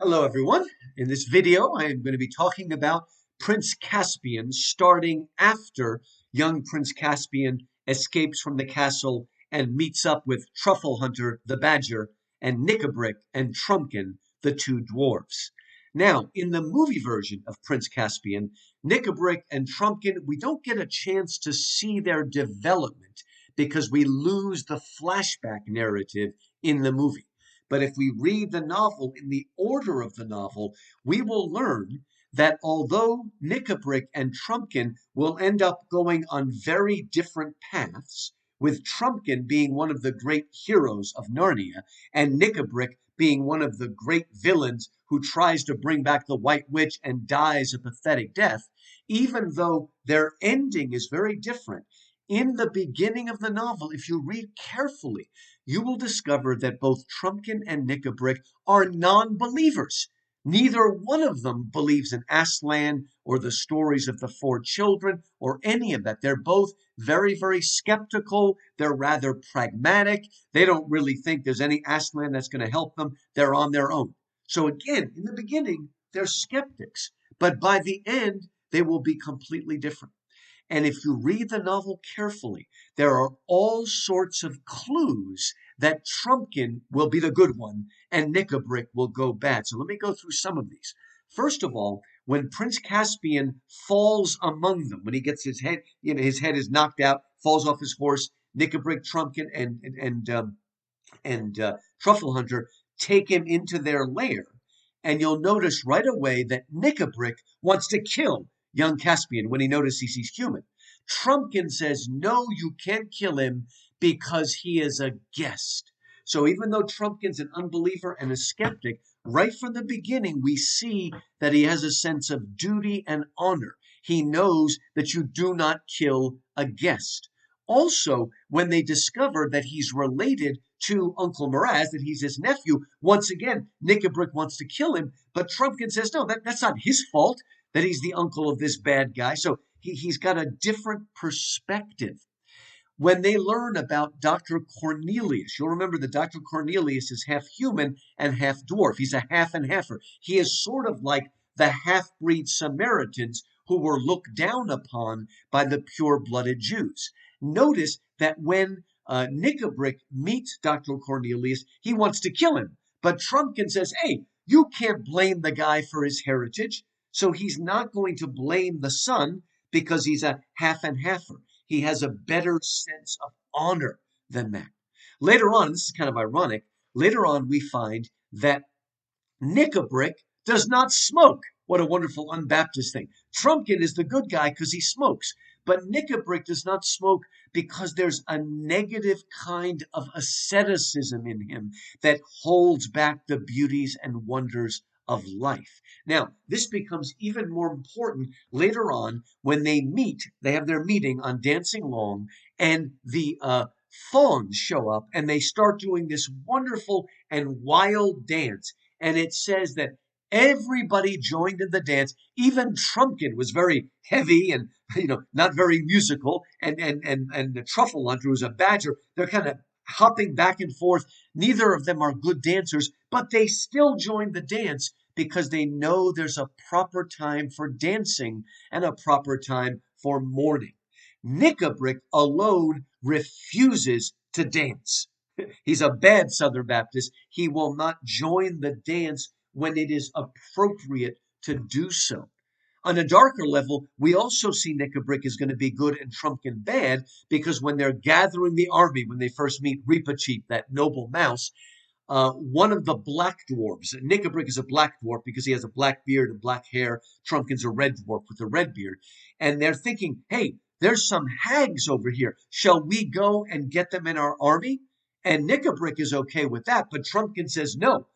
Hello, everyone. In this video, I am going to be talking about Prince Caspian, starting after young Prince Caspian escapes from the castle and meets up with Truffle Hunter the Badger and Nickabrick and Trumpkin, the two dwarfs. Now, in the movie version of Prince Caspian, Nickabrick and Trumpkin, we don't get a chance to see their development because we lose the flashback narrative in the movie. But if we read the novel in the order of the novel, we will learn that although Nickabrick and Trumpkin will end up going on very different paths, with Trumpkin being one of the great heroes of Narnia, and Nickabrick being one of the great villains who tries to bring back the White Witch and dies a pathetic death, even though their ending is very different, in the beginning of the novel, if you read carefully, you will discover that both Trumpkin and Nickabrick are non-believers. Neither one of them believes in Aslan or the stories of the four children or any of that. They're both very, very skeptical. They're rather pragmatic. They don't really think there's any Aslan that's going to help them. They're on their own. So again, in the beginning, they're skeptics, but by the end, they will be completely different. And if you read the novel carefully, there are all sorts of clues that Trumpkin will be the good one and Nickabrick will go bad. So let me go through some of these. First of all, when Prince Caspian falls among them, when he gets his head, his head is knocked out, falls off his horse, Nickabrick, Trumpkin, and Truffle Hunter take him into their lair. And you'll notice right away that Nickabrick wants to kill young Caspian when he notices he's human. Trumpkin says, no, you can't kill him because he is a guest. So even though Trumpkin's an unbeliever and a skeptic, right from the beginning, we see that he has a sense of duty and honor. He knows that you do not kill a guest. Also, when they discover that he's related to Uncle Miraz, that he's his nephew, once again, Nickabrick wants to kill him, but Trumpkin says, no, that's not his fault that he's the uncle of this bad guy. So he's got a different perspective. When they learn about Dr. Cornelius, you'll remember that Dr. Cornelius is half human and half dwarf. He's a half and halfer. He is sort of like the half-breed Samaritans who were looked down upon by the pure-blooded Jews. Notice that when Nickabrick meets Dr. Cornelius, he wants to kill him. But Trumpkin says, hey, you can't blame the guy for his heritage. So he's not going to blame the son because he's a half and halfer. He has a better sense of honor than that. Later on, this is kind of ironic, later on we find that Nickabrick does not smoke. What a wonderful unbaptist thing. Trumpkin is the good guy because he smokes. But Nickabrick does not smoke because there's a negative kind of asceticism in him that holds back the beauties and wonders of life. Now, this becomes even more important later on when they meet. They have their meeting on Dancing Long, and the fawns show up and they start doing this wonderful and wild dance. And it says that everybody joined in the dance. Even Trumpkin was very heavy and not very musical. And the Truffle Hunter, who's a badger, they're kind of hopping back and forth. Neither of them are good dancers, but they still join the dance because they know there's a proper time for dancing and a proper time for mourning. Nickabrick alone refuses to dance. He's a bad Southern Baptist. He will not join the dance when it is appropriate to do so. On a darker level, we also see Nickabrick is going to be good and Trumpkin bad because when they're gathering the army, when they first meet Reepicheep, that noble mouse, one of the black dwarves, Nickabrick is a black dwarf because he has a black beard and black hair. Trumpkin's a red dwarf with a red beard. And they're thinking, hey, there's some hags over here. Shall we go and get them in our army? And Nickabrick is okay with that, but Trumpkin says, no,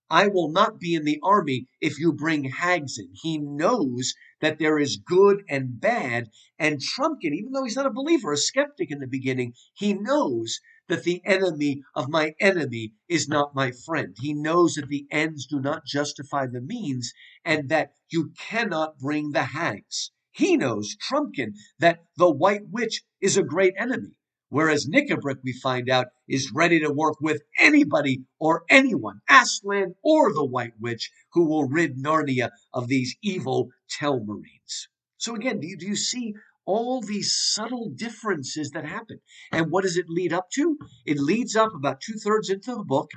I will not be in the army if you bring hags in. He knows that there is good and bad. And Trumpkin, even though he's not a believer, a skeptic in the beginning, he knows that the enemy of my enemy is not my friend. He knows that the ends do not justify the means and that you cannot bring the hags. He knows, Trumpkin, that the White Witch is a great enemy. Whereas Nikabrik, we find out, is ready to work with anybody or anyone, Aslan or the White Witch, who will rid Narnia of these evil Telmarines. So again, do you see all these subtle differences that happen? And what does it lead up to? It leads up about 2/3 into the book.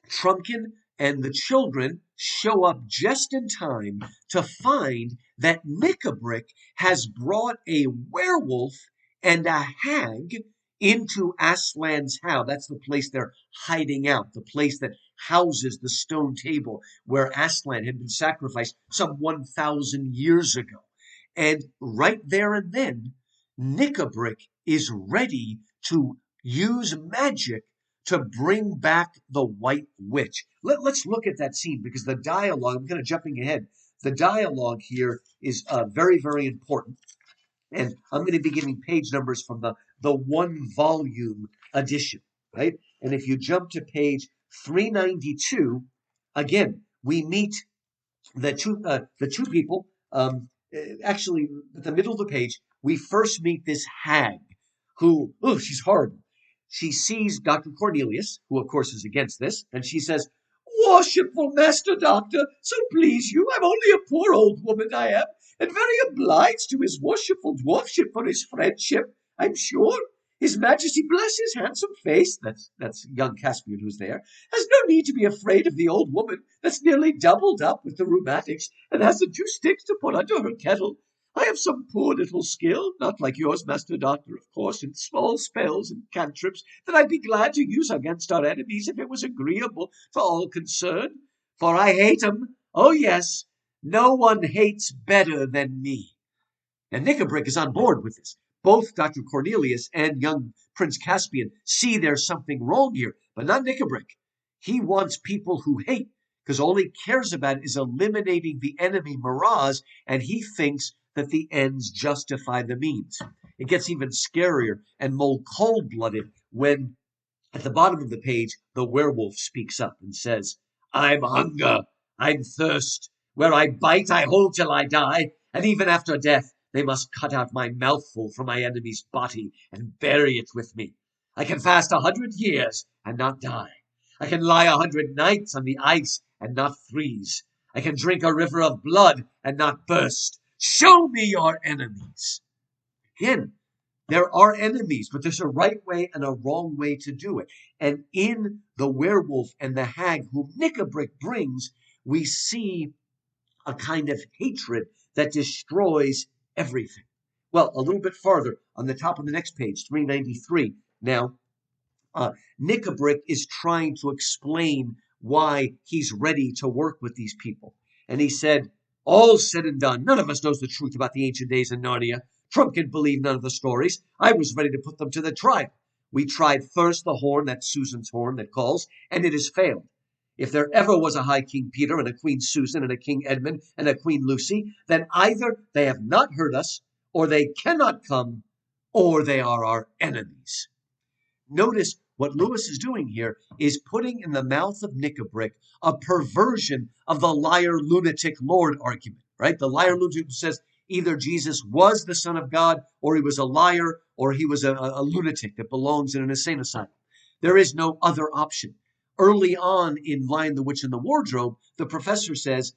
Trumpkin and the children show up just in time to find that Nikabrik has brought a werewolf and a hag into Aslan's house. That's the place they're hiding out, the place that houses the stone table where Aslan had been sacrificed some 1,000 years ago. And right there and then, Nikabrik is ready to use magic to bring back the White Witch. Let's look at that scene because the dialogue, I'm kind of jumping ahead. The dialogue here is very, very important. And I'm going to be giving page numbers from the one volume edition, right? And if you jump to page 392, again, we meet the two people. Actually, at the middle of the page, we first meet this hag who, oh, she's horrible. She sees Dr. Cornelius, who of course is against this, and she says, "Worshipful Master Doctor, so please you, I'm only a poor old woman I am, and very obliged to his worshipful dwarfship for his friendship, I'm sure. His Majesty, bless his handsome face," that's young Caspian who's there, "has no need to be afraid of the old woman that's nearly doubled up with the rheumatics and hasn't 2 sticks to put under her kettle. I have some poor little skill, not like yours, Master Doctor, of course, in small spells and cantrips that I'd be glad to use against our enemies if it was agreeable to all concerned. For I hate 'em. Oh, yes, no one hates better than me." And Nikabrik is on board with this. Both Dr. Cornelius and young Prince Caspian see there's something wrong here, but not Nikabrik. He wants people who hate, because all he cares about is eliminating the enemy Miraz, and he thinks that the ends justify the means. It gets even scarier and more cold-blooded when, at the bottom of the page, the werewolf speaks up and says, "I'm hunger, I'm thirst. Where I bite, I hold till I die, and even after death, they must cut out my mouthful from my enemy's body and bury it with me. I can fast 100 years and not die. I can lie 100 nights on the ice and not freeze. I can drink a river of blood and not burst. Show me your enemies." Again, there are enemies, but there's a right way and a wrong way to do it. And in the werewolf and the hag whom Nikabrik brings, we see a kind of hatred that destroys everything. Well, a little bit farther on the top of the next page, 393. Now, Nikabrik is trying to explain why he's ready to work with these people. And he said, "All said and done, none of us knows the truth about the ancient days in Narnia. Trumpkin believed none of the stories. I was ready to put them to the trial. We tried first the horn, that's Susan's horn that calls, and it has failed. If there ever was a High King Peter and a Queen Susan and a King Edmund and a Queen Lucy, then either they have not heard us, or they cannot come, or they are our enemies." Notice what Lewis is doing here is putting in the mouth of Nikabrik a perversion of the liar lunatic Lord argument, right? The liar lunatic who says either Jesus was the Son of God, or he was a liar, or he was a lunatic that belongs in an insane asylum. There is no other option. Early on in Lion, the Witch, and the Wardrobe, the professor says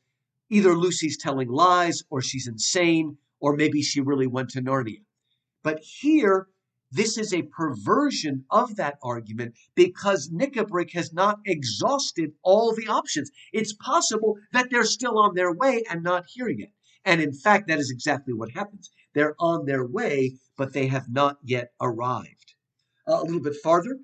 either Lucy's telling lies, or she's insane, or maybe she really went to Narnia. But here, this is a perversion of that argument because Nikabrik has not exhausted all the options. It's possible that they're still on their way and not here yet. And in fact, that is exactly what happens. They're on their way, but they have not yet arrived. A little bit farther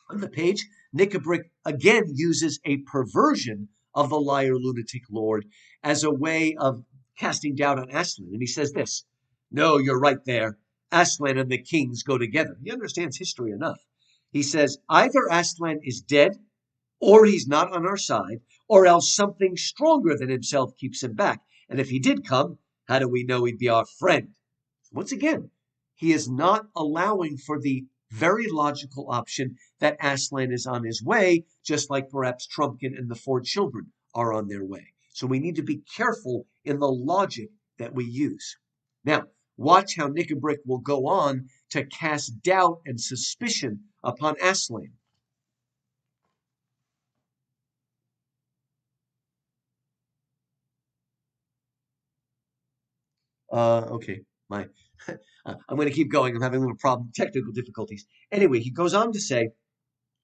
on the page, Nikabrik again uses a perversion of the liar lunatic Lord as a way of casting doubt on Aslan. And he says this, "No, you're right there. Aslan and the kings go together." He understands history enough. He says, "Either Aslan is dead, or he's not on our side, or else something stronger than himself keeps him back. And if he did come, how do we know he'd be our friend?" Once again, he is not allowing for the very logical option that Aslan is on his way, just like perhaps Trumpkin and the 4 children are on their way. So we need to be careful in the logic that we use. Now, Watch how Nickabrick will go on to cast doubt and suspicion upon Aslan. Okay, my, I'm going to keep going. I'm having a little problem, technical difficulties. Anyway, he goes on to say,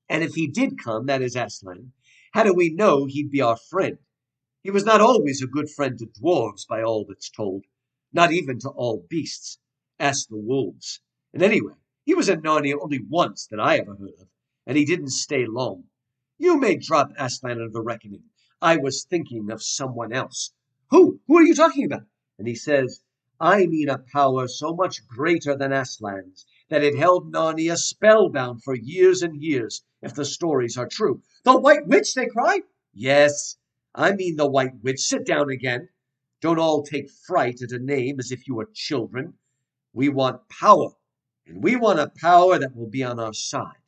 and if he did come, that is Aslan, how do we know he'd be our friend? He was not always a good friend to dwarves, by all that's told, not even to all beasts. Ask the wolves. And anyway, he was in Narnia only once that I ever heard of, and he didn't stay long. You may drop Aslan out of the reckoning. I was thinking of someone else. Who? Who are you talking about? And he says, I mean a power so much greater than Aslan's that it held Narnia spellbound for years and years, if the stories are true. The White Witch, they cry. Yes, I mean the White Witch. Sit down again. Don't all take fright at a name as if you were children. We want power, and we want a power that will be on our side.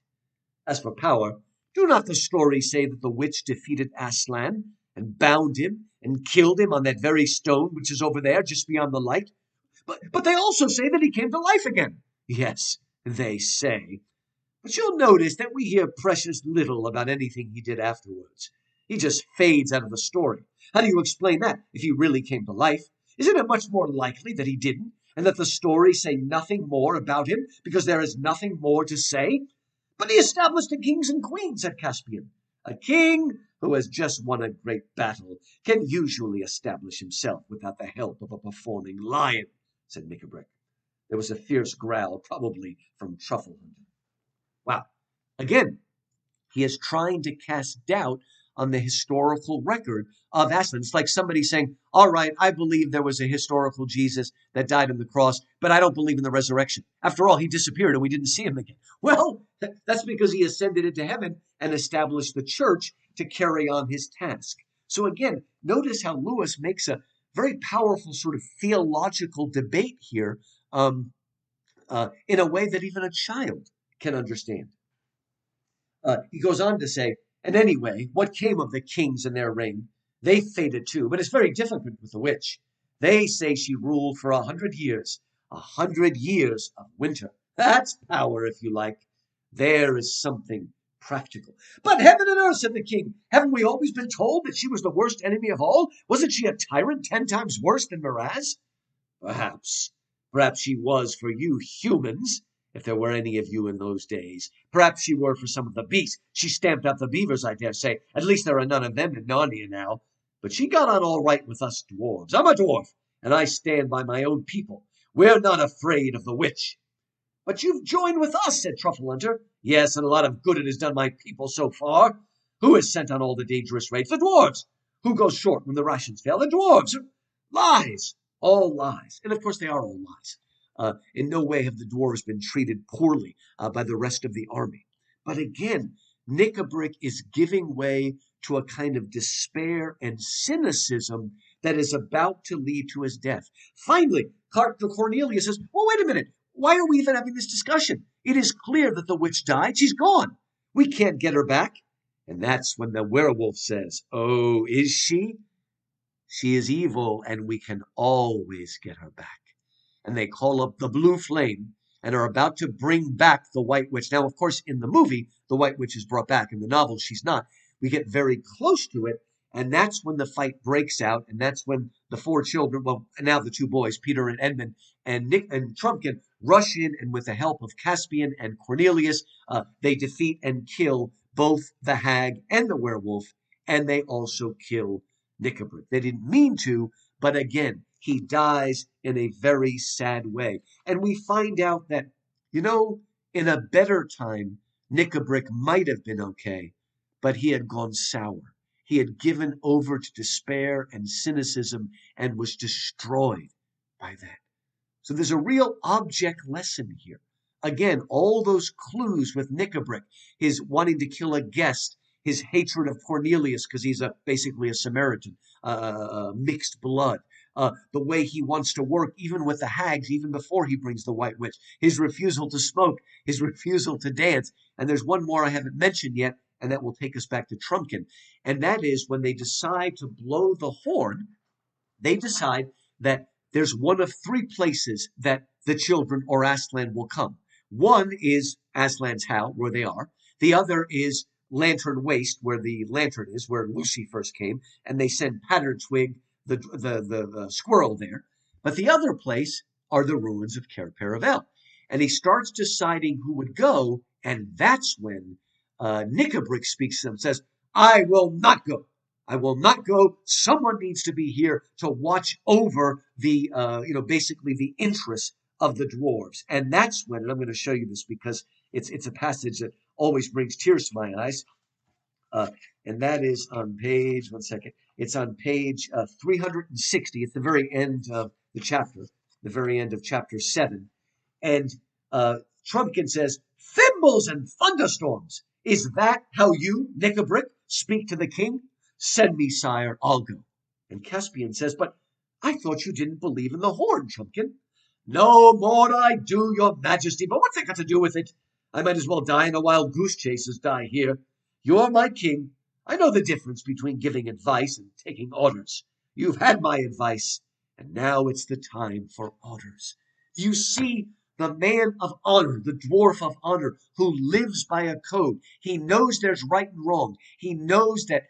As for power, do not the stories say that the witch defeated Aslan and bound him and killed him on that very stone which is over there just beyond the light? But they also say that he came to life again. Yes, they say. But you'll notice that we hear precious little about anything he did afterwards. He just fades out of the story. How do you explain that, if he really came to life? Isn't it much more likely that he didn't, and that the stories say nothing more about him because there is nothing more to say? But he established the kings and queens, said Caspian. A king who has just won a great battle can usually establish himself without the help of a performing lion, said Nickabrick. There was a fierce growl, probably from Truffle Hunter. Wow. Again, he is trying to cast doubt on the historical record of Aslan. It's like somebody saying, all right, I believe there was a historical Jesus that died on the cross, but I don't believe in the resurrection. After all, he disappeared and we didn't see him again. Well, that's because he ascended into heaven and established the church to carry on his task. So again, notice how Lewis makes a very powerful sort of theological debate here in a way that even a child can understand. He goes on to say, and anyway, what came of the kings and their reign? They faded too, but it's very different with the witch. They say she ruled for 100 years, 100 years of winter. That's power, if you like. There is something practical. But heaven and earth, said the king, haven't we always been told that she was the worst enemy of all? Wasn't she a tyrant 10 times worse than Miraz? Perhaps. Perhaps she was for you humans, if there were any of you in those days. Perhaps she were for some of the beasts. She stamped out the beavers, I dare say. At least there are none of them in Narnia now. But she got on all right with us dwarves. I'm a dwarf, and I stand by my own people. We're not afraid of the witch. But you've joined with us, said Truffle Hunter. Yes, and a lot of good it has done my people so far. Who is sent on all the dangerous raids? The dwarves. Who goes short when the rations fail? The dwarves. Lies. All lies. And of course they are all lies. In no way have the dwarves been treated poorly by the rest of the army. But again, Nickabrick is giving way to a kind of despair and cynicism that is about to lead to his death. Finally, Cornelius says, well, wait a minute. Why are we even having this discussion? It is clear that the witch died. She's gone. We can't get her back. And that's when the werewolf says, oh, is she? She is evil, and we can always get her back. And they call up the blue flame and are about to bring back the White Witch. Now, of course, in the movie, the White Witch is brought back. In the novel, she's not. We get very close to it, and that's when the fight breaks out, and that's when the 4 children, well, now the 2 boys, Peter and Edmund, and Nick and Trumpkin, rush in, and with the help of Caspian and Cornelius, they defeat and kill both the hag and the werewolf, and they also kill Nickabrick. They didn't mean to, but again, he dies in a very sad way. And we find out that, in a better time, Nickabrick might have been okay, but he had gone sour. He had given over to despair and cynicism and was destroyed by that. So there's a real object lesson here. Again, all those clues with Nickabrick, his wanting to kill a guest, his hatred of Cornelius because he's basically a Samaritan, mixed blood, the way he wants to work even with the hags, even before he brings the White Witch, his refusal to smoke, his refusal to dance. And there's one more I haven't mentioned yet, and that will take us back to Trumpkin. And that is when they decide to blow the horn, they decide that there's one of three places that the children or Aslan will come. One is Aslan's house, where they are. The other is Lantern Waste, where the lantern is, where Lucy first came, and they send Pattertwig, the squirrel, there. But the other place are the ruins of Cair Paravel. And he starts deciding who would go, and that's when Nickabrick speaks to them and says, I will not go. I will not go. Someone needs to be here to watch over the, basically the interests of the dwarves. And that's when, and I'm going to show you this because it's a passage that always brings tears to my eyes. And that is on page, one second, it's on page 360. It's the very end of the chapter, the very end of chapter 7. And Trumpkin says, Thimbles and thunderstorms! Is that how you, Nickabrick, speak to the king? Send me, sire, I'll go. And Caspian says, But I thought you didn't believe in the horn, Trumpkin. No more I do, your majesty, but what's that got to do with it? I might as well die in a wild goose chase as die here. You're my king. I know the difference between giving advice and taking orders. You've had my advice, and now it's the time for orders. Do you see the man of honor, the dwarf of honor, who lives by a code? He knows there's right and wrong. He knows that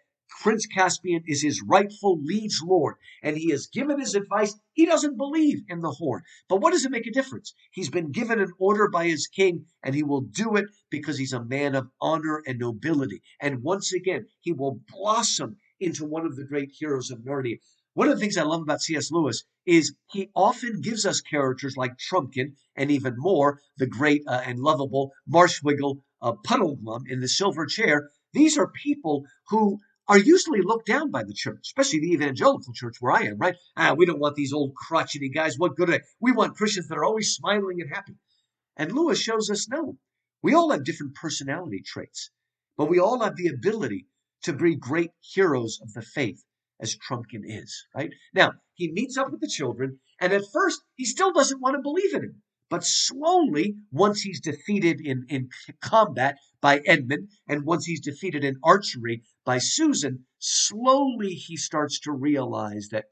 Prince Caspian is his rightful liege lord, and he has given his advice. He doesn't believe in the horn. But what does it make a difference? He's been given an order by his king, and he will do it because he's a man of honor and nobility. And once again, he will blossom into one of the great heroes of Narnia. One of the things I love about C.S. Lewis is he often gives us characters like Trumpkin, and even more, the great and lovable Marshwiggle Puddleglum in the Silver Chair. These are people who are usually looked down by the church, especially the evangelical church where I am, right? We don't want these old crotchety guys. What good are they? We want Christians that are always smiling and happy. And Lewis shows us no. We all have different personality traits, but we all have the ability to be great heroes of the faith, as Trumpkin is, right? Now, he meets up with the children, and at first, he still doesn't want to believe in him. But slowly, once he's defeated in combat by Edmund, and once he's defeated in archery by Susan, slowly he starts to realize that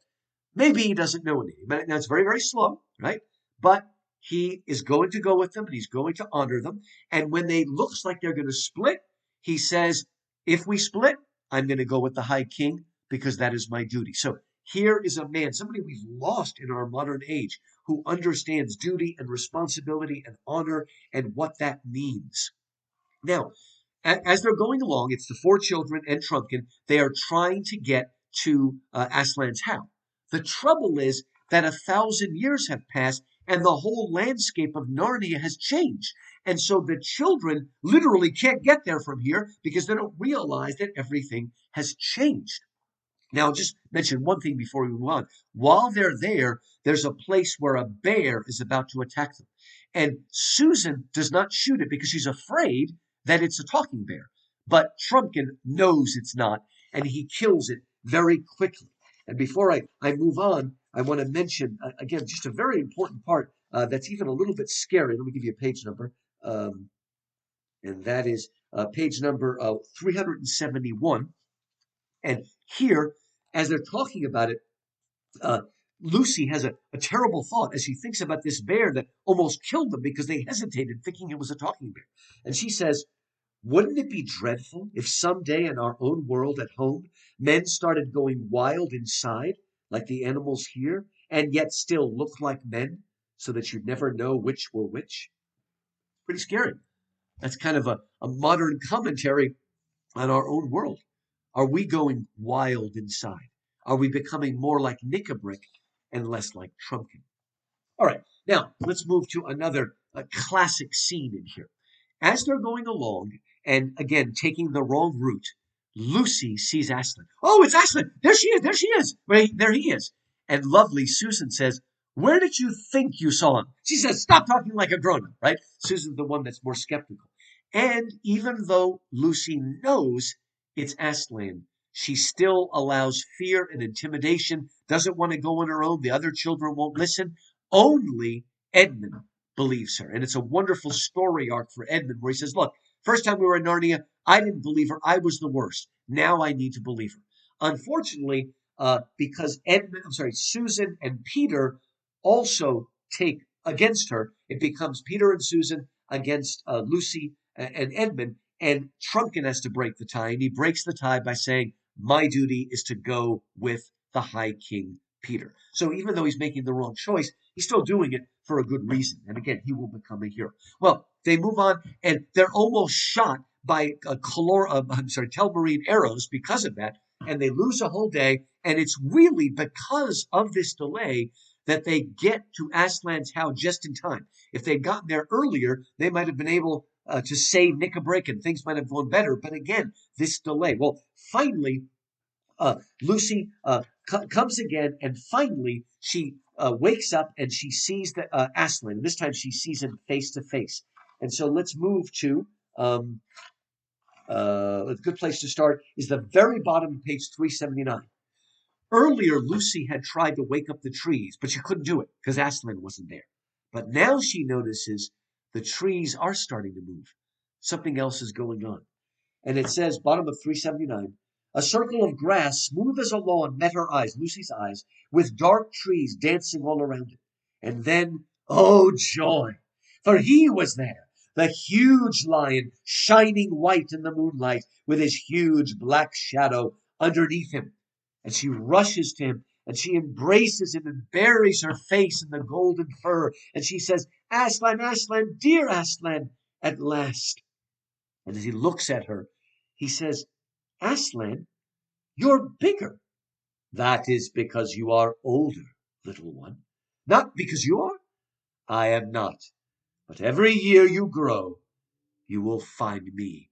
maybe he doesn't know anything. Now, it's very, very slow, right? But he is going to go with them, and he's going to honor them. And when they looks like they're going to split, he says, if we split, I'm going to go with the High King, because that is my duty. So here is a man, somebody we've lost in our modern age, who understands duty and responsibility and honor and what that means. Now, as they're going along, it's the four children and Trumpkin. They are trying to get to Aslan's house. The trouble is that 1,000 years have passed and the whole landscape of Narnia has changed. And so the children literally can't get there from here because they don't realize that everything has changed. Now, just mention one thing before we move on. While they're there, there's a place where a bear is about to attack them. And Susan does not shoot it because she's afraid that it's a talking bear. But Trumpkin knows it's not, and he kills it very quickly. And before I move on, I want to mention, again, just a very important part that's even a little bit scary. Let me give you a page number. And that is page number 371. And here, as they're talking about it, Lucy has a terrible thought as she thinks about this bear that almost killed them because they hesitated thinking it was a talking bear. And she says, wouldn't it be dreadful if someday in our own world at home, men started going wild inside like the animals here and yet still look like men so that you'd never know which were which? Pretty scary. That's kind of a modern commentary on our own world. Are we going wild inside? Are we becoming more like Nickabrick and less like Trumpkin? All right, now let's move to another classic scene in here. As they're going along, and again, taking the wrong route, Lucy sees Aslan. Oh, it's Aslan! There she is! There she is! There he is. And lovely Susan says, where did you think you saw him? She says, stop talking like a grown-up, right? Susan's the one that's more skeptical. And even though Lucy knows it's Aslan, she still allows fear and intimidation, doesn't want to go on her own. The other children won't listen. Only Edmund believes her. And it's a wonderful story arc for Edmund where he says, look, first time we were in Narnia, I didn't believe her. I was the worst. Now I need to believe her. Unfortunately, because Susan and Peter also take against her. It becomes Peter and Susan against Lucy and Edmund, and Trumpkin has to break the tie, and he breaks the tie by saying, my duty is to go with the High King Peter. So even though he's making the wrong choice, he's still doing it for a good reason. And again, he will become a hero. Well, they move on, and they're almost shot by telmarine arrows because of that, and they lose a whole day. And it's really because of this delay that they get to Aslan's house just in time. If they'd gotten there earlier, they might have been able to save Nickabrick, and things might have gone better. But again, this delay. Well, finally, Lucy comes again, and finally she wakes up and she sees Aslan. This time she sees him face to face. And so let's move to a good place to start is the very bottom of page 379. Earlier, Lucy had tried to wake up the trees, but she couldn't do it because Aslan wasn't there. But now she notices the trees are starting to move. Something else is going on. And it says, bottom of 379, a circle of grass, smooth as a lawn, met her eyes, Lucy's eyes, with dark trees dancing all around it. And then, oh joy, for he was there, the huge lion, shining white in the moonlight, with his huge black shadow underneath him. And she rushes to him, and she embraces him and buries her face in the golden fur. And she says, Aslan, Aslan, dear Aslan, at last. And as he looks at her, he says, Aslan, you're bigger. That is because you are older, little one. Not because you are. I am not. But every year you grow, you will find me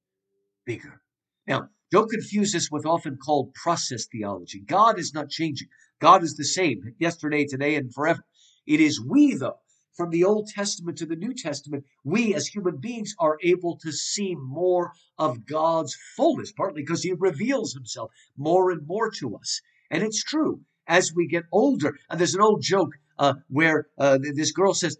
bigger. Now, don't confuse this with often called process theology. God is not changing. God is the same yesterday, today, and forever. It is we, though, from the Old Testament to the New Testament, we as human beings are able to see more of God's fullness, partly because he reveals himself more and more to us. And it's true. As we get older, and there's an old joke where this girl says,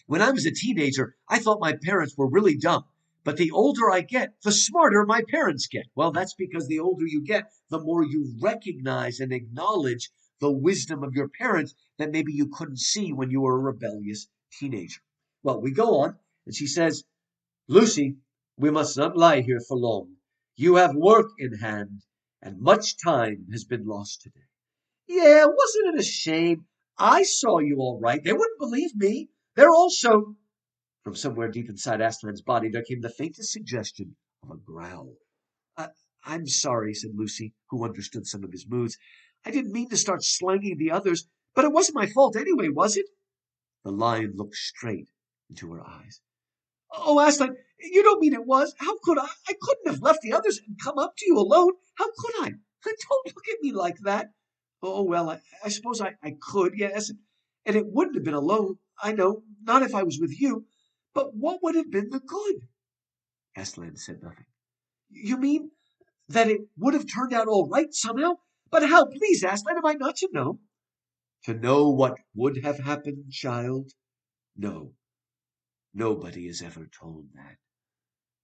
when I was a teenager, I thought my parents were really dumb. But the older I get, the smarter my parents get. Well, that's because the older you get, the more you recognize and acknowledge the wisdom of your parents that maybe you couldn't see when you were a rebellious teenager. Well, we go on, and she says, Lucy, we must not lie here for long. You have work in hand, and much time has been lost today. Yeah, wasn't it a shame? I saw you all right. They wouldn't believe me. They're also... From somewhere deep inside Aslan's body there came the faintest suggestion of a growl. I'm sorry, said Lucy, who understood some of his moods. I didn't mean to start slanging the others, but it wasn't my fault anyway, was it? The lion looked straight into her eyes. Oh, Aslan, you don't mean it was. How could I? I couldn't have left the others and come up to you alone. How could I? Don't look at me like that. Oh, well, I suppose I could, yes. And it wouldn't have been alone, I know, not if I was with you. But what would have been the good? Aslan said nothing. You mean that it would have turned out all right somehow? But how, please, Aslan, am I not to know? To know what would have happened, child? No, nobody is ever told that.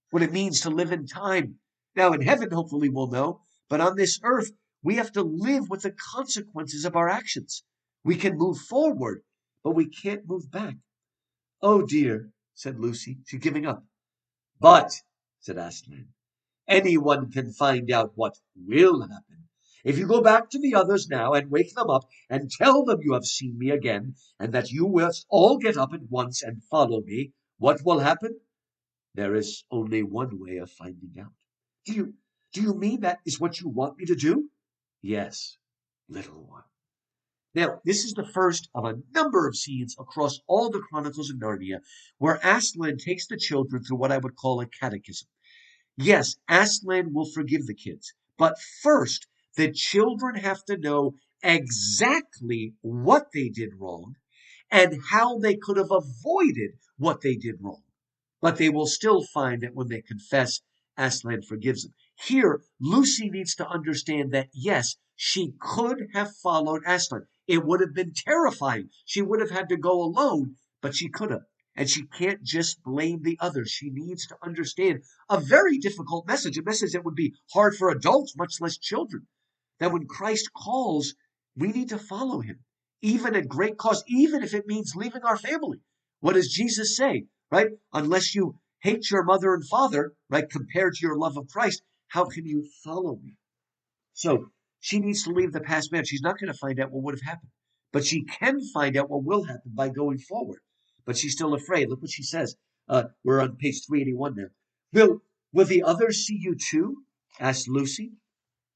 What it means to live in time. Now, in heaven, hopefully we'll know, but on this earth, we have to live with the consequences of our actions. We can move forward, but we can't move back. Oh, dear, said Lucy. She's giving up. But, said Aslan, anyone can find out what will happen. If you go back to the others now and wake them up and tell them you have seen me again and that you must all get up at once and follow me, what will happen? There is only one way of finding out. Do you mean that is what you want me to do? Yes, little one. Now, this is the first of a number of scenes across all the Chronicles of Narnia where Aslan takes the children through what I would call a catechism. Yes, Aslan will forgive the kids, but first, the children have to know exactly what they did wrong and how they could have avoided what they did wrong. But they will still find that when they confess, Aslan forgives them. Here, Lucy needs to understand that, yes, she could have followed Aslan. It would have been terrifying. She would have had to go alone, but she could have. And she can't just blame the others. She needs to understand a very difficult message, a message that would be hard for adults, much less children. That when Christ calls, we need to follow him, even at great cost, even if it means leaving our family. What does Jesus say, right? Unless you hate your mother and father, right, compared to your love of Christ, how can you follow me? So she needs to leave the past man. She's not going to find out what would have happened, but she can find out what will happen by going forward. But she's still afraid. Look what she says. We're on page 381 now. Will the others see you too? Asked Lucy.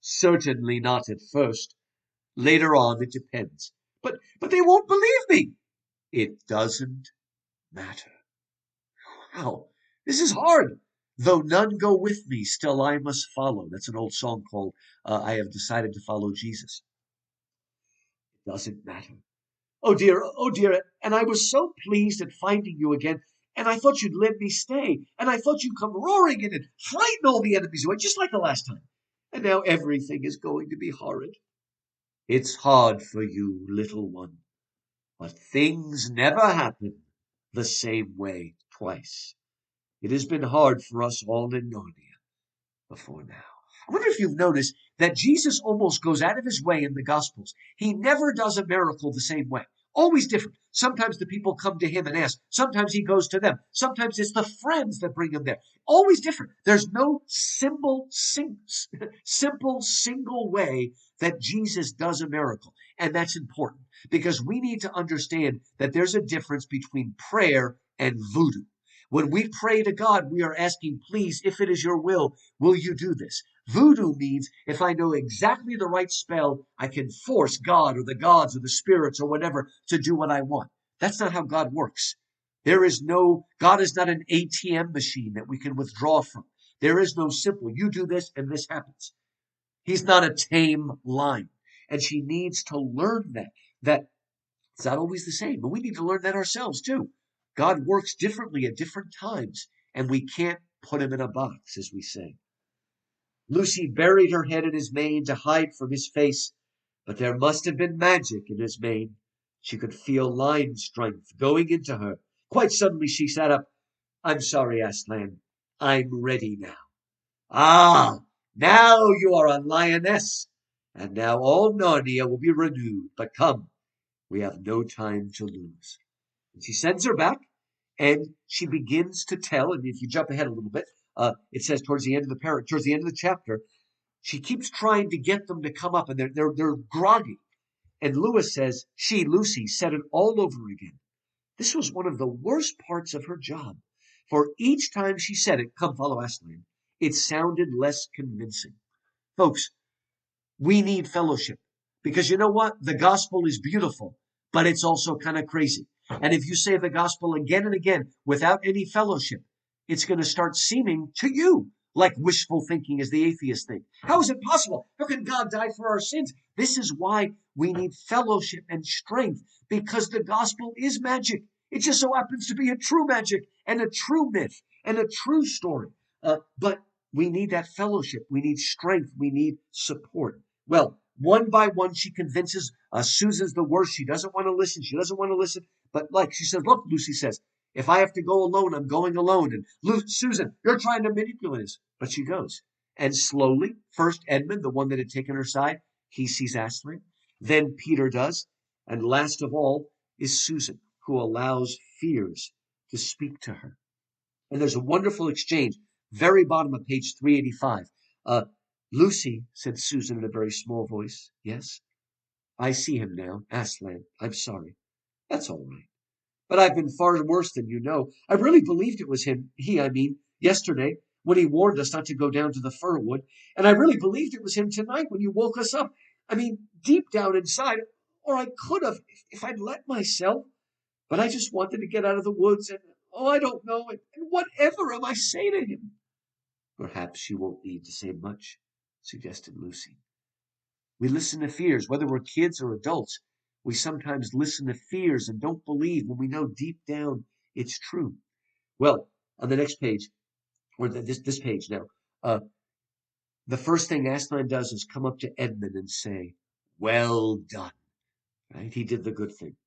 Certainly not at first. Later on, it depends. But they won't believe me. It doesn't matter. Wow, this is hard. Though none go with me, still I must follow. That's an old song called I Have Decided to Follow Jesus. It doesn't matter. Oh dear, and I was so pleased at finding you again, and I thought you'd let me stay, and I thought you'd come roaring in and frighten all the enemies away, just like the last time. And now everything is going to be horrid. It's hard for you, little one, but things never happen the same way twice. It has been hard for us all in Narnia before now. I wonder if you've noticed that Jesus almost goes out of his way in the Gospels. He never does a miracle the same way. Always different. Sometimes the people come to him and ask. Sometimes he goes to them. Sometimes it's the friends that bring him there. Always different. There's no simple single way that Jesus does a miracle. And that's important because we need to understand that there's a difference between prayer and voodoo. When we pray to God, we are asking, please, if it is your will you do this? Voodoo means if I know exactly the right spell, I can force God or the gods or the spirits or whatever to do what I want. That's not how God works. God is not an ATM machine that we can withdraw from. There is no simple, you do this and this happens. He's not a tame lion. And she needs to learn that it's not always the same, but we need to learn that ourselves too. God works differently at different times, and we can't put him in a box, as we say. Lucy buried her head in his mane to hide from his face, but there must have been magic in his mane. She could feel lion strength going into her. Quite suddenly she sat up. I'm sorry, Aslan. I'm ready now. Ah, now you are a lioness, and now all Narnia will be renewed. But come, we have no time to lose. And she sends her back, and she begins to tell. And if you jump ahead a little bit, it says towards the end of the chapter, she keeps trying to get them to come up, and they're groggy. And Lewis says Lucy, said it all over again. This was one of the worst parts of her job, for each time she said it, "Come, follow Aslan," it sounded less convincing. Folks, we need fellowship. Because you know what? The gospel is beautiful, but it's also kind of crazy. And if you say the gospel again and again without any fellowship, it's going to start seeming to you like wishful thinking, as the atheists think. How is it possible? How can God die for our sins? This is why we need fellowship and strength, because the gospel is magic. It just so happens to be a true magic and a true myth and a true story. But we need that fellowship. We need strength. We need support. Well, one by one, she convinces Susan's the worst. She doesn't want to listen. She doesn't want to listen. But like she says, look, Lucy says, if I have to go alone, I'm going alone. And Susan, you're trying to manipulate us. But she goes. And slowly, first Edmund, the one that had taken her side, he sees Aslan. Then Peter does. And last of all is Susan, who allows fears to speak to her. And there's a wonderful exchange, very bottom of page 385. Lucy, said Susan in a very small voice. Yes, I see him now, Aslan. I'm sorry. That's all right. But I've been far worse than you know. I really believed it was him, I mean, yesterday, when he warned us not to go down to the fir wood. And I really believed it was him tonight when you woke us up. I mean, deep down inside, or I could have, if I'd let myself. But I just wanted to get out of the woods, and, I don't know, and whatever am I say to him? Perhaps you won't need to say much, suggested Lucy. We listen to fears, whether we're kids or adults. We sometimes listen to fears and don't believe when we know deep down it's true. Well, on the next page, or this page now, the first thing Aslan does is come up to Edmund and say, well done. Right? He did the good thing.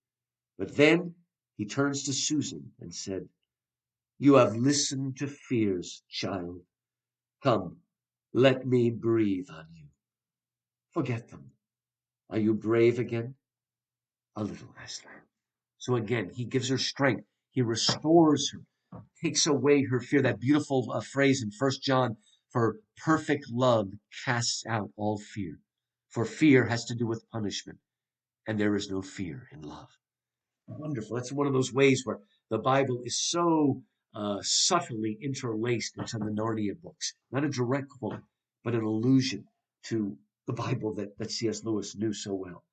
But then he turns to Susan and said, you have listened to fears, child. Come, let me breathe on you. Forget them. Are you brave again? a little Aslan. So again, he gives her strength. He restores her, takes away her fear. That beautiful phrase in First John, for perfect love casts out all fear. For fear has to do with punishment, and there is no fear in love. Wonderful. That's one of those ways where the Bible is so subtly interlaced into the Narnia books. Not a direct quote, but an allusion to the Bible that C.S. Lewis knew so well.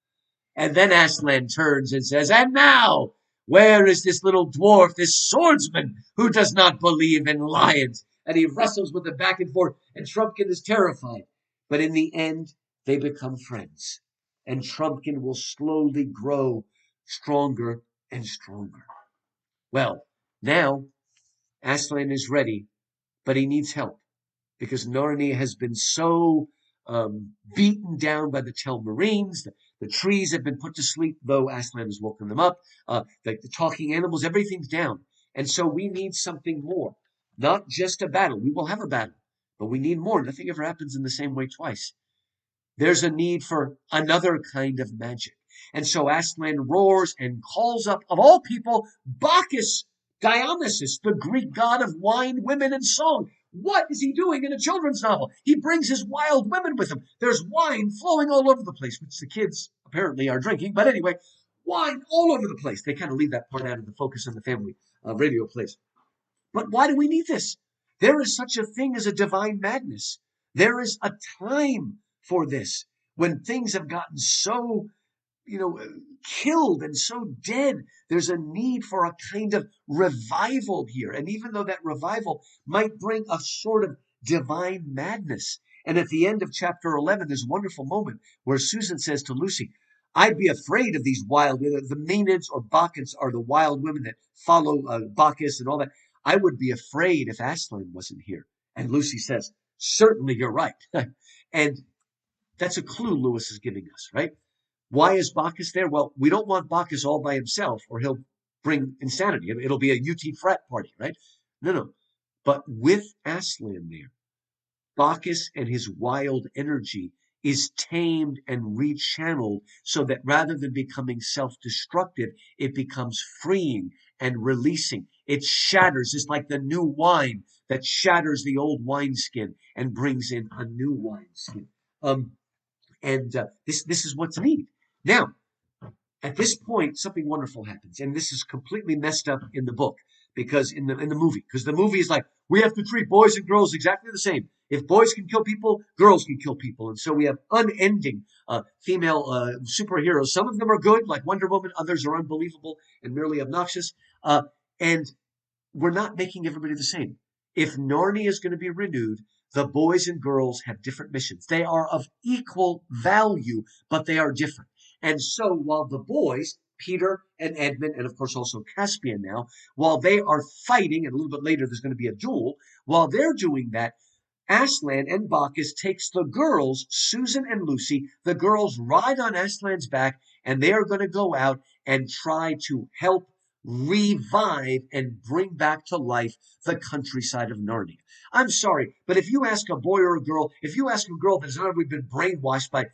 And then Aslan turns and says, "And now, where is this little dwarf, this swordsman who does not believe in lions?" And he wrestles with them back and forth, and Trumpkin is terrified. But in the end, they become friends. And Trumpkin will slowly grow stronger and stronger. Well, now Aslan is ready, but he needs help because Narnia has been so beaten down by the Telmarines. The trees have been put to sleep, though Aslan has woken them up. The talking animals, everything's down. And so we need something more. Not just a battle. We will have a battle, but we need more. Nothing ever happens in the same way twice. There's a need for another kind of magic. And so Aslan roars and calls up, of all people, Bacchus, Dionysus, the Greek god of wine, women, and song. What is he doing in a children's novel? He brings his wild women with him. There's wine flowing all over the place, which the kids apparently are drinking. But anyway, wine all over the place. They kind of leave that part out of the Focus on the Family radio plays. But why do we need this? There is such a thing as a divine madness. There is a time for this when things have gotten so, killed and so dead. There's a need for a kind of revival here. And even though that revival might bring a sort of divine madness. And at the end of chapter 11, there's a wonderful moment where Susan says to Lucy, "I'd be afraid of these wild, the Maenads or Bacchants are the wild women that follow Bacchus and all that. I would be afraid if Aslan wasn't here." And Lucy says, "Certainly you're right." And that's a clue Lewis is giving us, right? Why is Bacchus there? Well, we don't want Bacchus all by himself or he'll bring insanity. It'll be a UT frat party, right? No. But with Aslan there, Bacchus and his wild energy is tamed and rechanneled so that rather than becoming self-destructive, it becomes freeing and releasing. It shatters. It's like the new wine that shatters the old wineskin and brings in a new wineskin. This is what's needed. Now, at this point, something wonderful happens, and this is completely messed up in the book because in the movie, because the movie is like we have to treat boys and girls exactly the same. If boys can kill people, girls can kill people, and so we have unending female superheroes. Some of them are good, like Wonder Woman. Others are unbelievable and merely obnoxious. And we're not making everybody the same. If Narnia is going to be renewed, the boys and girls have different missions. They are of equal value, but they are different. And so while the boys, Peter and Edmund, and of course also Caspian now, while they are fighting, and a little bit later there's going to be a duel, while they're doing that, Aslan and Bacchus takes the girls, Susan and Lucy. The girls ride on Aslan's back, and they are going to go out and try to help revive and bring back to life the countryside of Narnia. I'm sorry, but if you ask a boy or a girl, if you ask a girl that has already been brainwashed by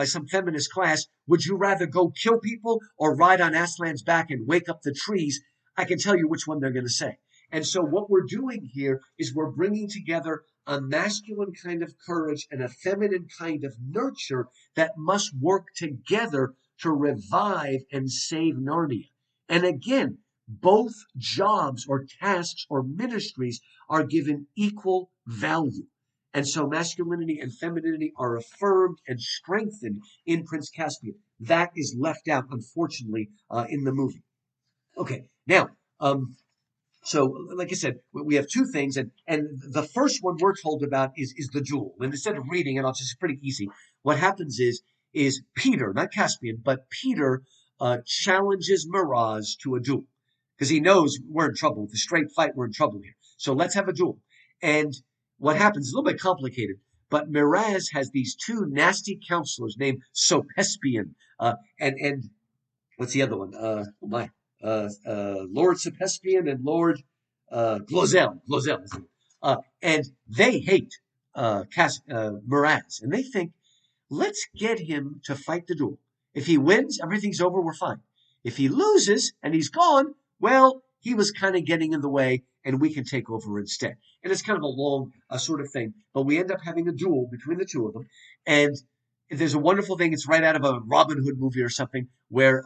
some feminist class, would you rather go kill people or ride on Aslan's back and wake up the trees? I can tell you which one they're going to say. And so what we're doing here is we're bringing together a masculine kind of courage and a feminine kind of nurture that must work together to revive and save Narnia. And again, both jobs or tasks or ministries are given equal value. And so masculinity and femininity are affirmed and strengthened in Prince Caspian. That is left out, unfortunately, in the movie. Okay, now, so, like I said, we have two things, and the first one we're told about is the duel. And instead of reading it, it's pretty easy. What happens is Peter, not Caspian, but Peter challenges Miraz to a duel because he knows we're in trouble. With a straight fight, we're in trouble here. So let's have a duel. And what happens is a little bit complicated, but Miraz has these two nasty counselors named Sopespian and what's the other one? Lord Sepespian and Lord Glozell. And they hate Miraz, and they think, let's get him to fight the duel. If he wins, everything's over, we're fine. If he loses and he's gone, well, he was kind of getting in the way and we can take over instead. And it's kind of a long sort of thing, but we end up having a duel between the two of them. And there's a wonderful thing, it's right out of a Robin Hood movie or something, where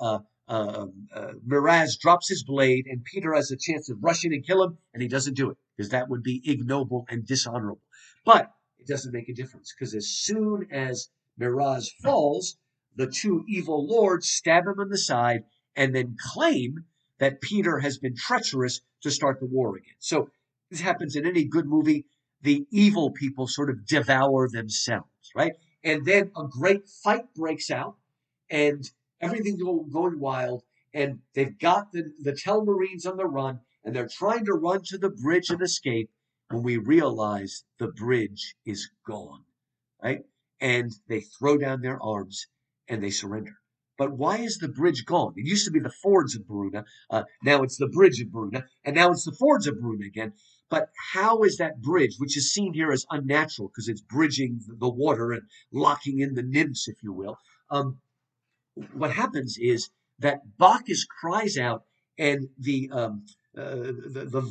Miraz drops his blade and Peter has a chance to rush in and kill him, and he doesn't do it because that would be ignoble and dishonorable. But it doesn't make a difference because as soon as Miraz falls, the two evil lords stab him in the side and then claim that Peter has been treacherous to start the war again. So this happens in any good movie. The evil people sort of devour themselves, right? And then a great fight breaks out and everything's going wild. And they've got the Telmarines on the run and they're trying to run to the bridge and escape when we realize the bridge is gone, right? And they throw down their arms and they surrender. But why is the bridge gone? It used to be the fords of Bruna. Now it's the bridge of Bruna. And now it's the fords of Bruna again. But how is that bridge, which is seen here as unnatural because it's bridging the water and locking in the nymphs, if you will, what happens is that Bacchus cries out and the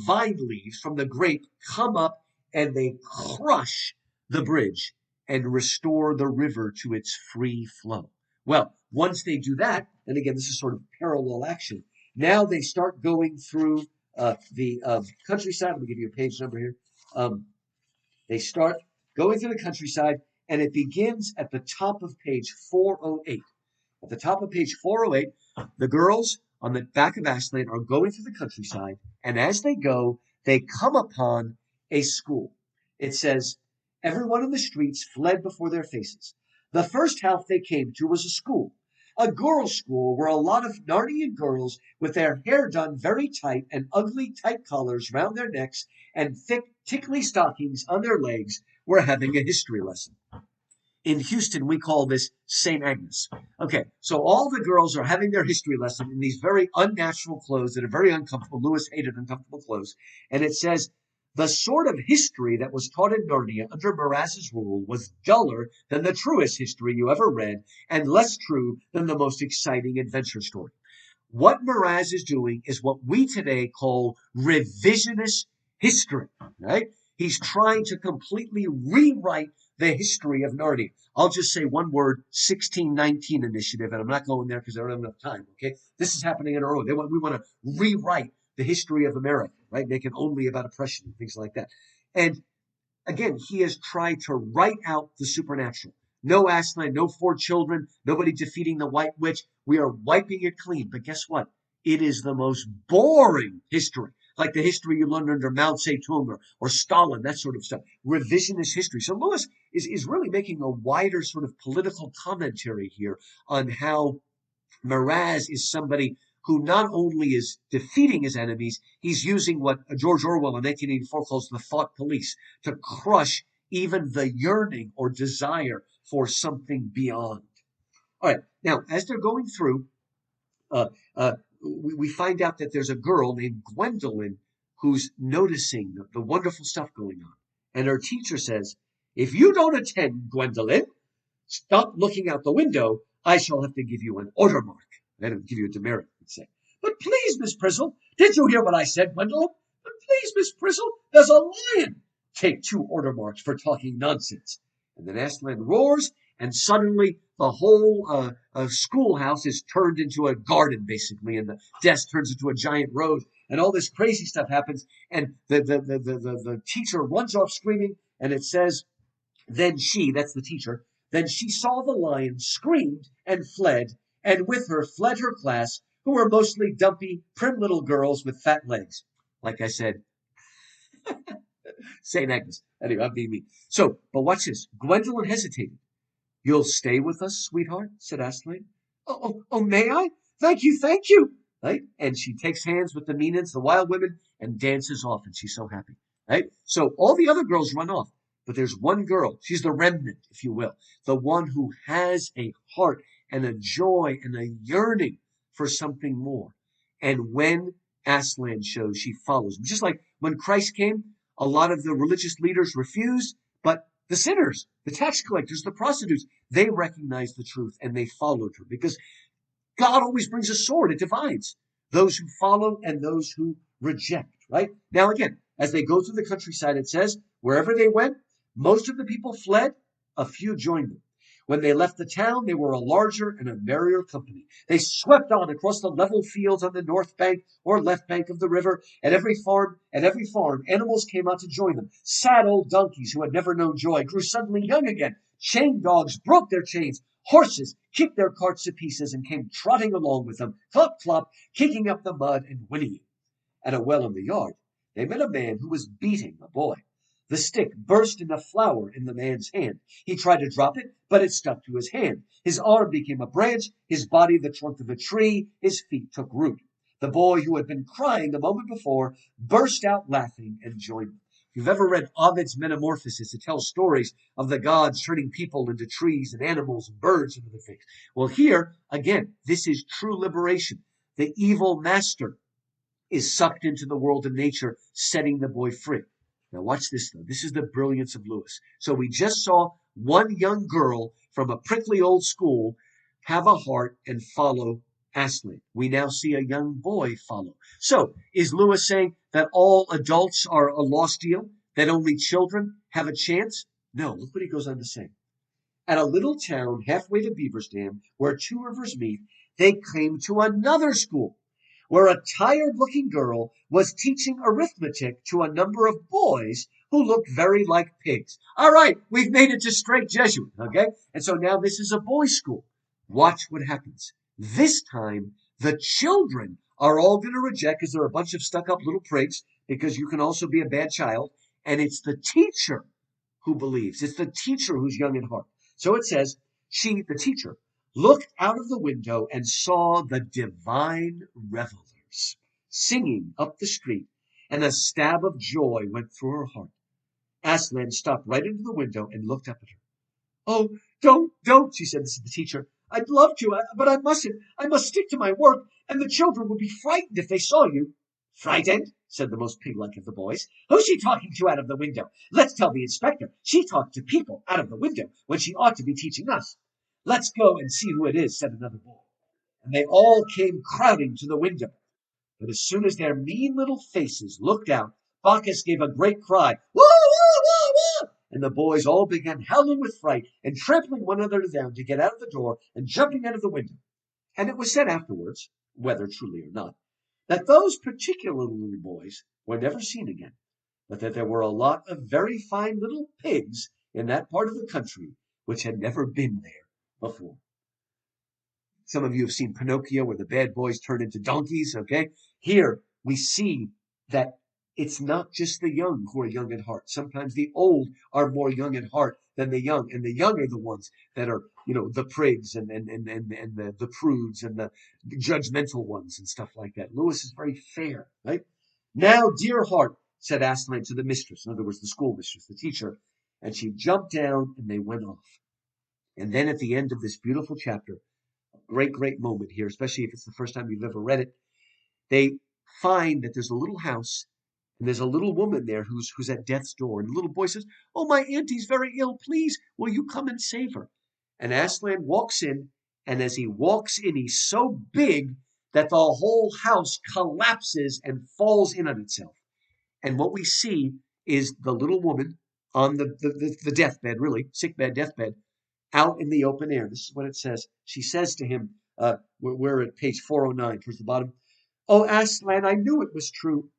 vine leaves from the grape come up and they crush the bridge and restore the river to its free flow. Well, once they do that, and again, this is sort of parallel action, now they start going through the countryside. Let me give you a page number here. They start going through the countryside, and it begins at the top of page 408. At the top of page 408, the girls on the back of Aslan are going through the countryside, and as they go, they come upon a school. It says, everyone in the streets fled before their faces. The first house they came to was a girls' school where a lot of Narnian girls with their hair done very tight and ugly tight collars round their necks and thick, tickly stockings on their legs were having a history lesson. In Houston, we call this St. Agnes. Okay, so all the girls are having their history lesson in these very unnatural clothes that are very uncomfortable. Lewis hated uncomfortable clothes. And it says, the sort of history that was taught in Narnia under Miraz's rule was duller than the truest history you ever read and less true than the most exciting adventure story. What Miraz is doing is what we today call revisionist history, right? He's trying to completely rewrite the history of Narnia. I'll just say one word, 1619 initiative, and I'm not going there because I don't have enough time, okay? This is happening in our own. We want to rewrite the history of America, right? Make it only about oppression and things like that. And again, he has tried to write out the supernatural. No Aslan, no 4 children, nobody defeating the White Witch. We are wiping it clean. But guess what? It is the most boring history, like the history you learned under Mao Zedong or Stalin, that sort of stuff. Revisionist history. So Lewis is really making a wider sort of political commentary here on how Miraz is somebody who not only is defeating his enemies, he's using what George Orwell in 1984 calls the thought police to crush even the yearning or desire for something beyond. All right, now, as they're going through, we find out that there's a girl named Gwendolyn who's noticing the wonderful stuff going on. And her teacher says, if you don't attend, Gwendolyn, stop looking out the window, I shall have to give you an order mark. Then it'll give you a demerit, would say. But please, Miss Frizzle, did you hear what I said, Gwendolyn? But please, Miss Frizzle, there's a lion. Take 2 order marks for talking nonsense. And then Aslan roars, and suddenly the whole schoolhouse is turned into a garden, basically, and the desk turns into a giant road, and all this crazy stuff happens, and the teacher runs off screaming, and it says, then she, that's the teacher, then she saw the lion, screamed, and fled, and with her fled her class, who were mostly dumpy, prim little girls with fat legs. Like I said, St. Agnes. Anyway, I'm being mean. So, but watch this. Gwendolyn hesitated. You'll stay with us, sweetheart, said Aslan. Oh, may I? Thank you. Right? And she takes hands with the Menans, the wild women, and dances off, and she's so happy. Right? So all the other girls run off, but there's one girl. She's the remnant, if you will. The one who has a heart and a joy and a yearning for something more. And when Aslan shows, she follows him. Just like when Christ came, a lot of the religious leaders refused, but The sinners, the tax collectors, the prostitutes, they recognized the truth and they followed her because God always brings a sword. It divides those who follow and those who reject, right? Now, again, as they go through the countryside, it says, wherever they went, most of the people fled, a few joined them. When they left the town, they were a larger and a merrier company. They swept on across the level fields on the north bank or left bank of the river. At every farm, animals came out to join them. Sad old donkeys who had never known joy grew suddenly young again. Chained dogs broke their chains. Horses kicked their carts to pieces and came trotting along with them, clop, clop, kicking up the mud and whinnying. At a well in the yard, they met a man who was beating a boy. The stick burst into flour in the man's hand. He tried to drop it, but it stuck to his hand. His arm became a branch, his body the trunk of a tree, his feet took root. The boy who had been crying a moment before burst out laughing and joined them. If you've ever read Ovid's Metamorphoses, it tells stories of the gods turning people into trees and animals and birds into the things. Well, here, again, this is true liberation. The evil master is sucked into the world of nature, setting the boy free. Now watch this, though. This is the brilliance of Lewis. So we just saw one young girl from a prickly old school have a heart and follow Aslan. We now see a young boy follow. So is Lewis saying that all adults are a lost deal? That only children have a chance? No, look what he goes on to say. At a little town halfway to Beaver's Dam, where two rivers meet, they came to another school, where a tired-looking girl was teaching arithmetic to a number of boys who looked very like pigs. All right, we've made it to straight Jesuit, okay? And so now this is a boys' school. Watch what happens. This time, the children are all going to reject because they're a bunch of stuck-up little prigs, because you can also be a bad child, and it's the teacher who believes. It's the teacher who's young in heart. So it says, she, the teacher, looked out of the window and saw the divine revelers singing up the street, and a stab of joy went through her heart. Aslan stopped right into the window and looked up at her. Oh, don't, she said. This is the teacher. I'd love to, but I mustn't. I must stick to my work, and the children would be frightened if they saw you. Frightened? Said the most pig-like of the boys. Who's she talking to out of the window? Let's tell the inspector. She talked to people out of the window when she ought to be teaching us. Let's go and see who it is, said another boy. And they all came crowding to the window. But as soon as their mean little faces looked out, Bacchus gave a great cry, woo, woo, woo, woo! And the boys all began howling with fright and trampling one another down to get out of the door and jumping out of the window. And it was said afterwards, whether truly or not, that those particular little boys were never seen again, but that there were a lot of very fine little pigs in that part of the country which had never been there before. Some of you have seen Pinocchio, where the bad boys turn into donkeys, okay? Here we see that it's not just the young who are young at heart. Sometimes the old are more young at heart than the young, and the young are the ones that are, the prigs and the prudes and the judgmental ones and stuff like that. Lewis is very fair, right? Now, dear heart, said Aslan to the mistress, in other words, the schoolmistress, the teacher, and she jumped down and they went off. And then at the end of this beautiful chapter, great moment here, especially if it's the first time you've ever read it. They find that there's a little house, and there's a little woman there who's at death's door. And the little boy says, oh, my auntie's very ill. Please, will you come and save her? And Aslan walks in, and as he walks in, he's so big that the whole house collapses and falls in on itself. And what we see is the little woman on the deathbed, really, sickbed, deathbed, out in the open air. This is what it says. She says to him, we're at page 409, towards the bottom. Oh, Aslan, I knew it was true.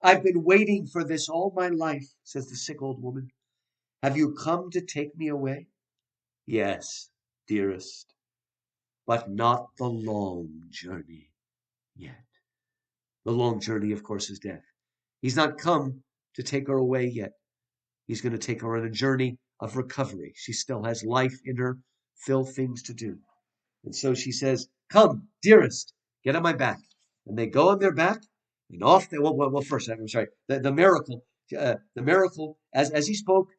I've been waiting for this all my life, says the sick old woman. Have you come to take me away? Yes, dearest, but not the long journey yet. The long journey, of course, is death. He's not come to take her away yet. He's going to take her on a journey of recovery. She still has life in her, still things to do. And so she says, come, dearest, get on my back. And they go on their back, and off they, first, I'm sorry, the miracle, as he spoke,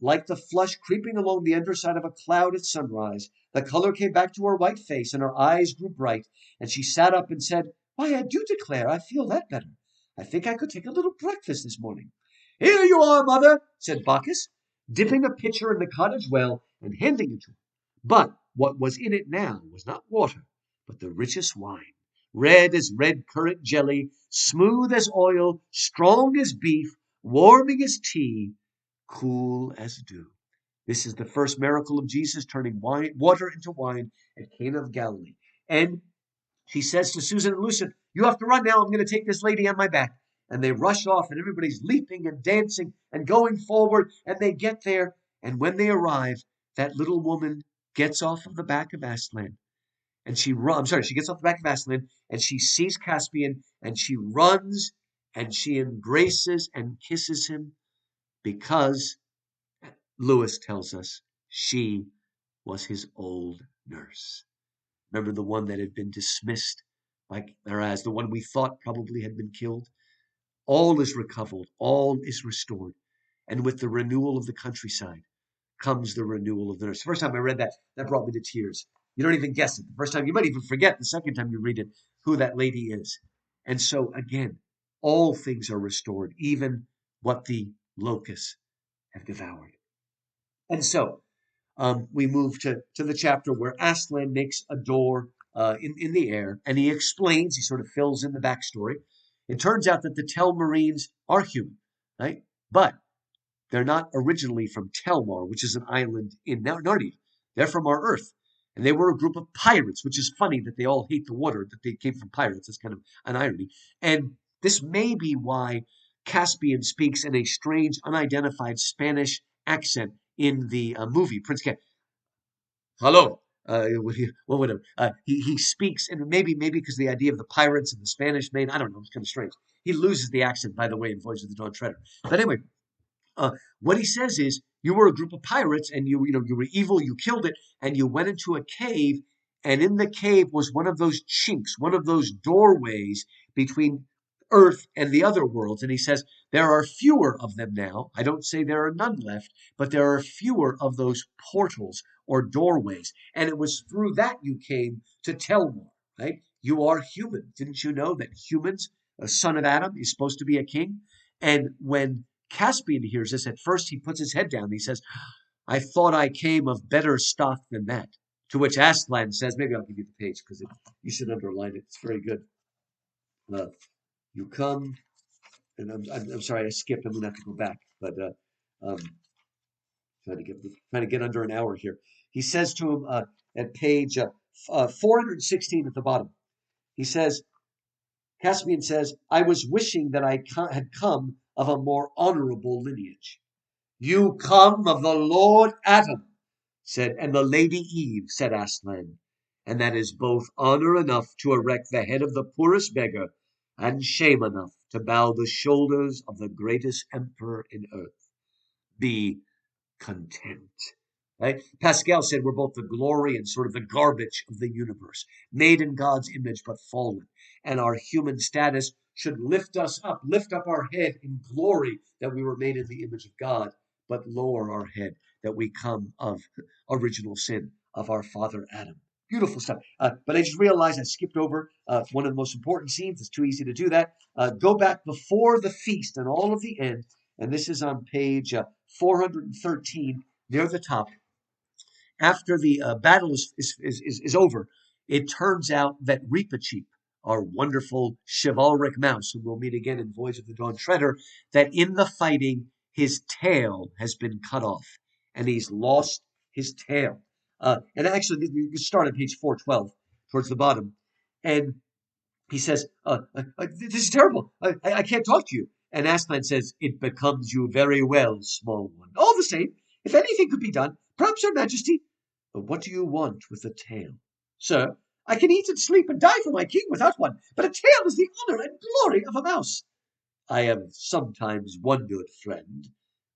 like the flush creeping along the underside of a cloud at sunrise, the color came back to her white face, and her eyes grew bright, and she sat up and said, why, I do declare I feel that better. I think I could take a little breakfast this morning. Here you are, mother, said Bacchus. dipping a pitcher in the cottage well and handing it to her. But what was in it now was not water, but the richest wine, red as red currant jelly, smooth as oil, strong as beef, warming as tea, cool as dew. This is the first miracle of Jesus turning water into wine at Cana of Galilee. And she says to Susan and Lucian, "You have to run now. I'm going to take this lady on my back." And they rush off, and everybody's leaping and dancing and going forward. And they get there. And when they arrive, that little woman gets off of the back of Aslan. And she gets off the back of Aslan, and she sees Caspian, and she runs, and she embraces and kisses him because Lewis tells us she was his old nurse. Remember the one that had been dismissed, whereas the one we thought probably had been killed? All is recovered, all is restored. And with the renewal of the countryside comes the renewal of the nurse. The first time I read that, that brought me to tears. You don't even guess it. The first time, you might even forget the second time you read it, who that lady is. And so again, all things are restored, even what the locusts have devoured. And so we move to the chapter where Aslan makes a door in the air, and he explains, he sort of fills in the backstory. It turns out that the Telmarines are human, right? But they're not originally from Telmar, which is an island in Narnia. They're from our Earth. And they were a group of pirates, which is funny that they all hate the water, that they came from pirates. It's kind of an irony. And this may be why Caspian speaks in a strange, unidentified Spanish accent in the movie Prince Caspian. Hello. Whatever. He speaks, and maybe because the idea of the pirates and the Spanish main, I don't know, it's kind of strange. He loses the accent, by the way, in Voyage of the Dawn Treader. But anyway, what he says is, you were a group of pirates, and you were evil. You killed it, and you went into a cave, and in the cave was one of those chinks, one of those doorways between Earth and the other worlds. And he says there are fewer of them now. I don't say there are none left, but there are fewer of those portals or doorways. And it was through that you came to Telmar, right? You are human. Didn't you know that humans, a son of Adam, is supposed to be a king? And when Caspian hears this, at first he puts his head down. He says, "I thought I came of better stock than that." To which Aslan says, maybe I'll give you the page because you should underline it. It's very good. You come, and I'm sorry I skipped. I'm gonna have to go back, but um, trying to get under an hour here. He says to him at page 416 at the bottom. He says, Caspian says, "I was wishing that I had come of a more honorable lineage." "You come of the Lord Adam," said, "and the Lady Eve," said Aslan, "and that is both honor enough to erect the head of the poorest beggar, and shame enough to bow the shoulders of the greatest emperor in earth. Be content." Right? Pascal said we're both the glory and sort of the garbage of the universe, made in God's image but fallen. And our human status should lift us up, lift up our head in glory that we were made in the image of God, but lower our head that we come of original sin of our father Adam. Beautiful stuff. But I just realized I skipped over one of the most important scenes. It's too easy to do that. Go back before the feast and all of the end. And this is on page 413 near the top. After the battle is over, it turns out that Reepicheep, our wonderful chivalric mouse, who we'll meet again in Voyage of the Dawn Treader, that in the fighting, his tail has been cut off, and he's lost his tail. And actually, you start on page 412, towards the bottom, and he says, "This is terrible. I can't talk to you." And Aslan says, "It becomes you very well, small one. All the same, if anything could be done, perhaps your majesty—" "But what do you want with a tail?" "Sir, I can eat and sleep and die for my king without one, but a tail is the honor and glory of a mouse." "I have sometimes wondered, friend,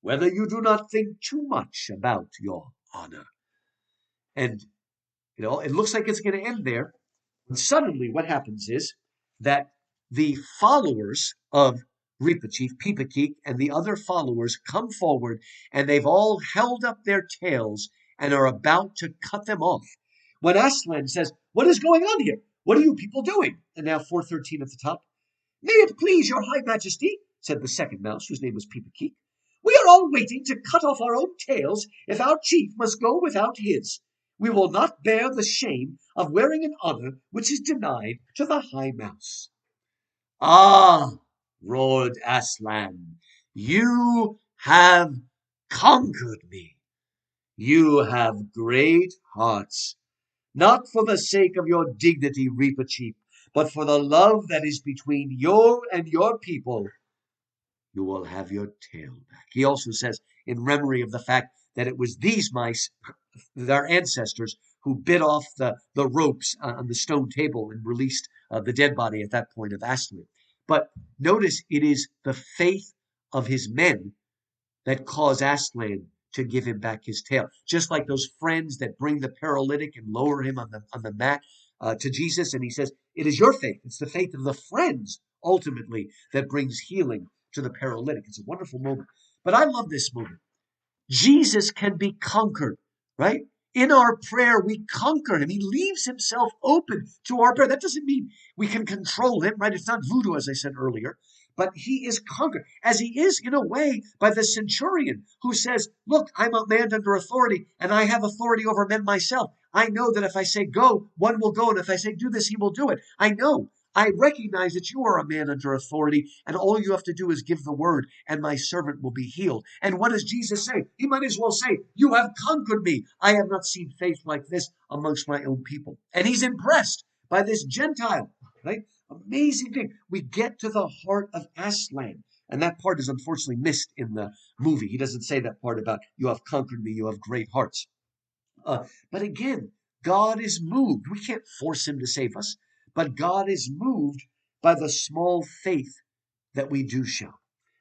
whether you do not think too much about your honor." And, it looks like it's going to end there. And suddenly what happens is that the followers of Peepakeek, and the other followers come forward, and they've all held up their tails and are about to cut them off. When Aslan says, "What is going on here? What are you people doing?" And now 413 at the top. "May it please your high majesty," said the second mouse, whose name was Peepakeek, "we We are all waiting to cut off our own tails if our chief must go without his. We will not bear the shame of wearing an honor which is denied to the High Mouse." "Ah," roared Aslan, "you have conquered me. You have great hearts. Not for the sake of your dignity, Reaper Chief, but for the love that is between you and your people, you will have your tail back." He also says, in memory of the fact that it was these mice, their ancestors, who bit off the ropes on the stone table and released the dead body at that point of Aslan. But notice it is the faith of his men that cause Aslan to give him back his tail. Just like those friends that bring the paralytic and lower him on the mat to Jesus. And he says, it is your faith. It's the faith of the friends, ultimately, that brings healing to the paralytic. It's a wonderful moment. But I love this moment. Jesus can be conquered, right? In our prayer, we conquer him. He leaves himself open to our prayer. That doesn't mean we can control him, right? It's not voodoo, as I said earlier. But he is conquered, as he is in a way by the centurion who says, look, I'm a man under authority, and I have authority over men myself. I know that if I say go, one will go, and if I say do this, he will do it. I recognize that you are a man under authority, and all you have to do is give the word, and my servant will be healed. And what does Jesus say? He might as well say, you have conquered me. I have not seen faith like this amongst my own people. And he's impressed by this Gentile, right? Amazing thing. We get to the heart of Aslan. And that part is unfortunately missed in the movie. He doesn't say that part about, you have conquered me, you have great hearts. But again, God is moved. We can't force him to save us. But God is moved by the small faith that we do show.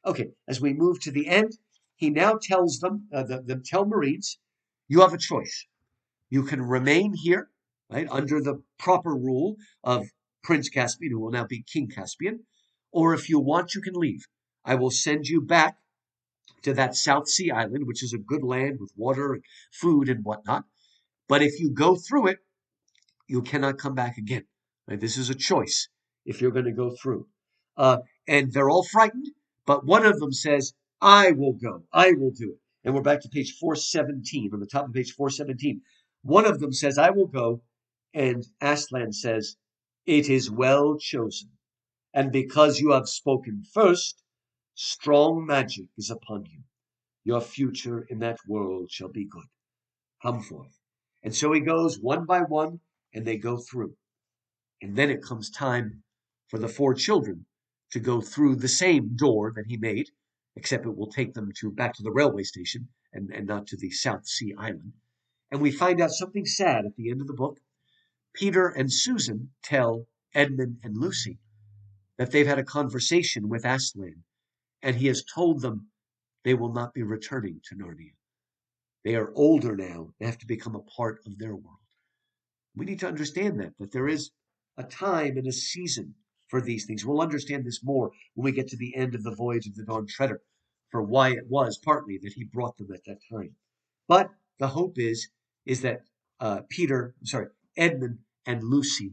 Okay, as we move to the end, he now tells them, the Telmarines, you have a choice. You can remain here, right, under the proper rule of Prince Caspian, who will now be King Caspian, or if you want, you can leave. I will send you back to that South Sea island, which is a good land with water and food and whatnot. But if you go through it, you cannot come back again. Right? This is a choice if you're going to go through. And they're all frightened, but one of them says, I will go. I will do it. And we're back to page 417, on the top of page 417. One of them says, I will go. And Aslan says, it is well chosen. And because you have spoken first, strong magic is upon you. Your future in that world shall be good. Come forth. And so he goes one by one, and they go through. And then it comes time for the four children to go through the same door that he made, except it will take them back to the railway station and not to the South Sea Island. And we find out something sad at the end of the book. Peter and Susan tell Edmund and Lucy that they've had a conversation with Aslan, and he has told them they will not be returning to Narnia. They are older now. They have to become a part of their world. We need to understand that there is a time and a season for these things. We'll understand this more when we get to the end of the voyage of the Dawn Treader, for why it was partly that he brought them at that time. But the hope is that Edmund and Lucy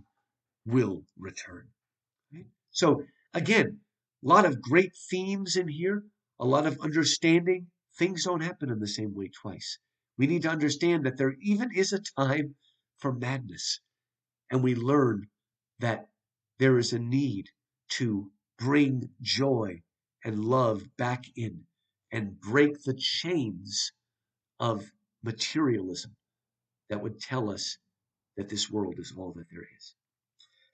will return. Right? So again, a lot of great themes in here, a lot of understanding. Things don't happen in the same way twice. We need to understand that there even is a time for madness. And we learn that there is a need to bring joy and love back in and break the chains of materialism that would tell us that this world is all that there is.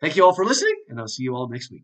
Thank you all for listening, and I'll see you all next week.